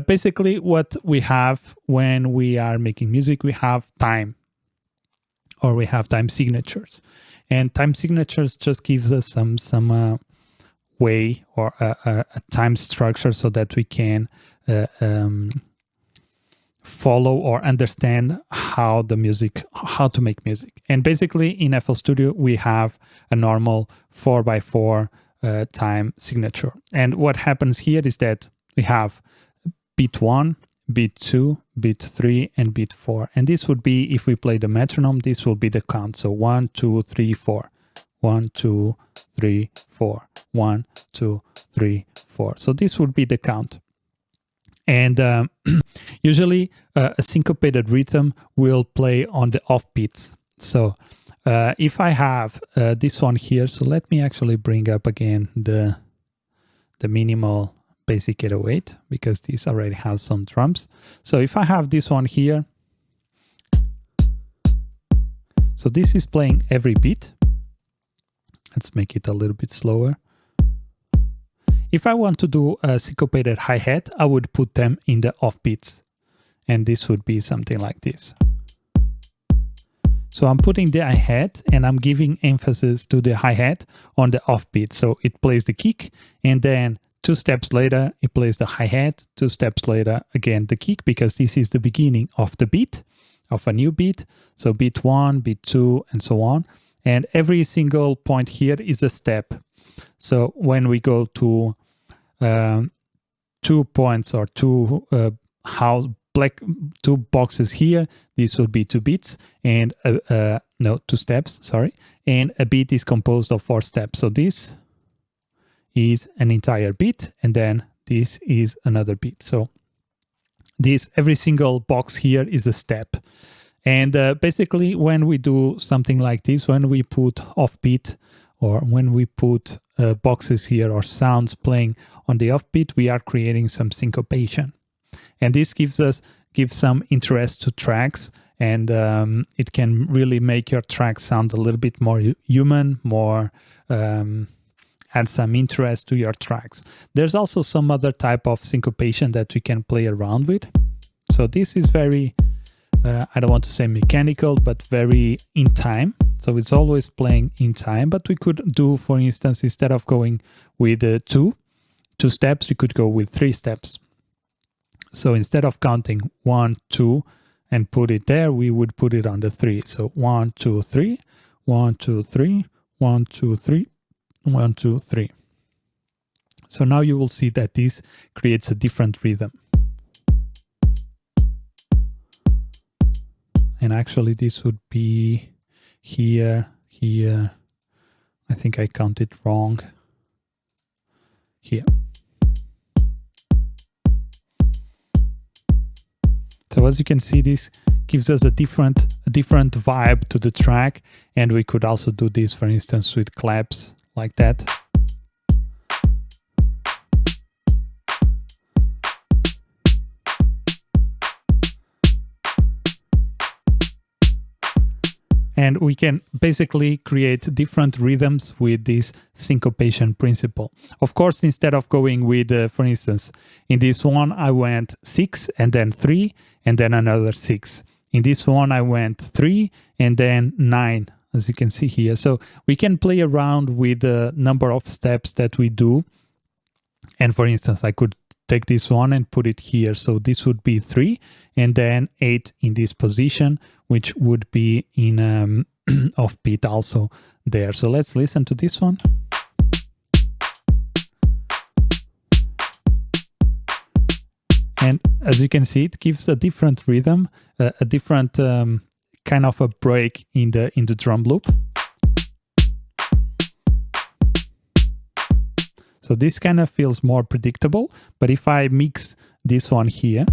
basically what we have when we are making music, we have time, or we have time signatures. And time signatures just gives us some way or a time structure so that we can follow or understand how to make music. And basically in FL Studio, we have a normal 4x4 time signature. And what happens here is that we have beat 1, beat 2, beat 3, and beat 4. And this would be, if we play the metronome, this will be the count. So 1, 2, 3, 4. 1, 2, 3, 4. 1, 2, 3, 4. So this would be the count. And usually a syncopated rhythm will play on the offbeats. So if I have this one here, so let me actually bring up again the minimal basic 808, because this already has some drums. So if I have this one here, so this is playing every beat. Let's make it a little bit slower. If I want to do a syncopated hi-hat, I would put them in the offbeats. And this would be something like this. So I'm putting the hi-hat and I'm giving emphasis to the hi-hat on the offbeat. So it plays the kick, and then 2 steps later, it plays the hi-hat. 2 steps later, again, the kick, because this is the beginning of the beat, of a new beat. So beat 1, beat 2, and so on. And every single point here is a step. So when we go to 2 points or 2 2 boxes here, this will be 2 beats and 2 steps, sorry. And a beat is composed of 4 steps. So this is an entire beat, and then this is another beat. So every single box here is a step. And basically when we do something like this, when we put offbeat, or when we put boxes here or sounds playing on the offbeat, we are creating some syncopation. And this gives some interest to tracks, and it can really make your track sound a little bit more human, more add some interest to your tracks. There's also some other type of syncopation that we can play around with. So this is very, I don't want to say mechanical, but very in time. So it's always playing in time, but we could do, for instance, instead of going with 2 steps, we could go with 3 steps. So instead of counting 1, 2, and put it there, we would put it on the 3. So 1, 2, 3, 1, 2, 3, 1, 2, 3, 1, 2, 3. So now you will see that this creates a different rhythm. And actually this would be here, here. I think I counted wrong. Here. So as you can see, this gives us a different vibe to the track, and we could also do this, for instance, with claps like that. And we can basically create different rhythms with this syncopation principle. Of course, instead of going with, for instance, in this one, I went 6 and then 3 and then another 6. In this one, I went 3 and then 9, as you can see here. So we can play around with the number of steps that we do. And for instance, I could take this one and put it here. So this would be 3 and then 8 in this position, which would be in offbeat also there. So let's listen to this one. And as you can see, it gives a different rhythm, a different kind of a break in the drum loop. So this kind of feels more predictable, but if I mix this one here,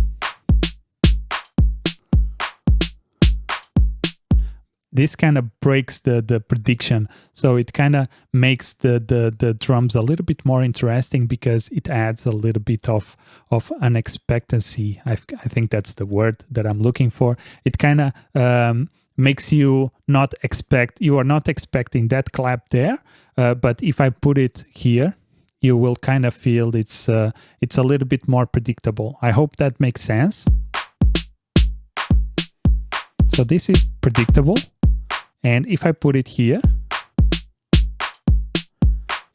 this kind of breaks the prediction. So it kind of makes the drums a little bit more interesting, because it adds a little bit of unexpectancy. I think that's the word that I'm looking for. It kind of makes you are not expecting that clap there, but if I put it here, you will kind of feel it's a little bit more predictable. I hope that makes sense. So this is predictable, and if I put it here,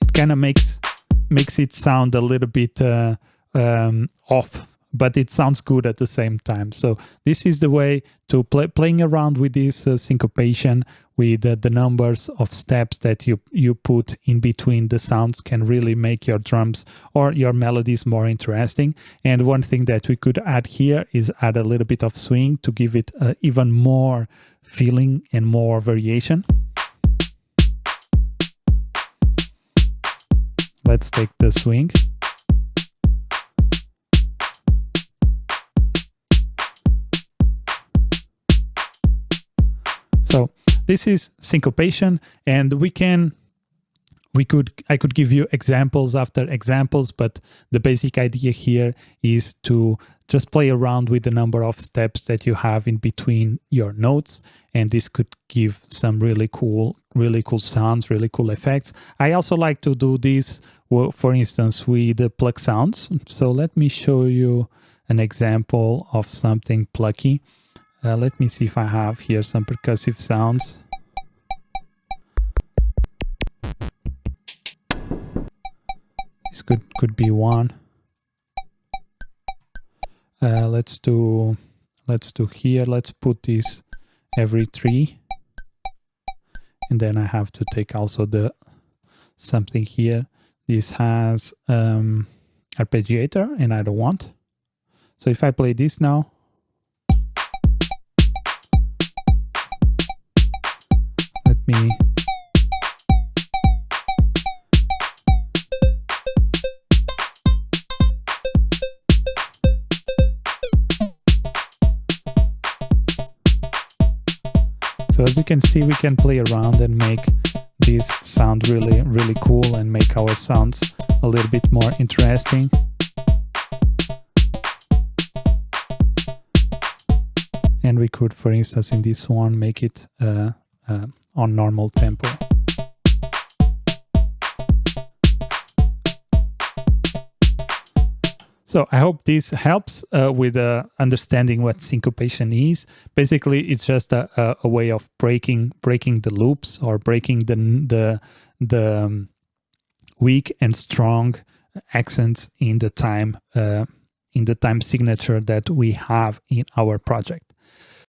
it kind of makes it sound a little bit off, but it sounds good at the same time. So this is the way to playing around with this syncopation, with the numbers of steps that you put in between the sounds can really make your drums or your melodies more interesting. And one thing that we could add here is add a little bit of swing to give it even more feeling and more variation. Let's take the swing. So this is syncopation, and I could give you examples after examples, but the basic idea here is to just play around with the number of steps that you have in between your notes, and this could give some really cool sounds, really cool effects. I also like to do this, for instance, with the pluck sounds. So let me show you an example of something plucky. Let me see if I have here some percussive sounds. This could be one. Let's do here. Let's put this every 3, and then I have to take also something here. This has arpeggiator, and I don't want. So if I play this now. Me. So as you can see, we can play around and make this sound really, really cool and make our sounds a little bit more interesting. And we could, for instance, in this one, make it on normal tempo. So I hope this helps with understanding what syncopation is. Basically, it's just a way of breaking the loops, or breaking the weak and strong accents in the time signature that we have in our project.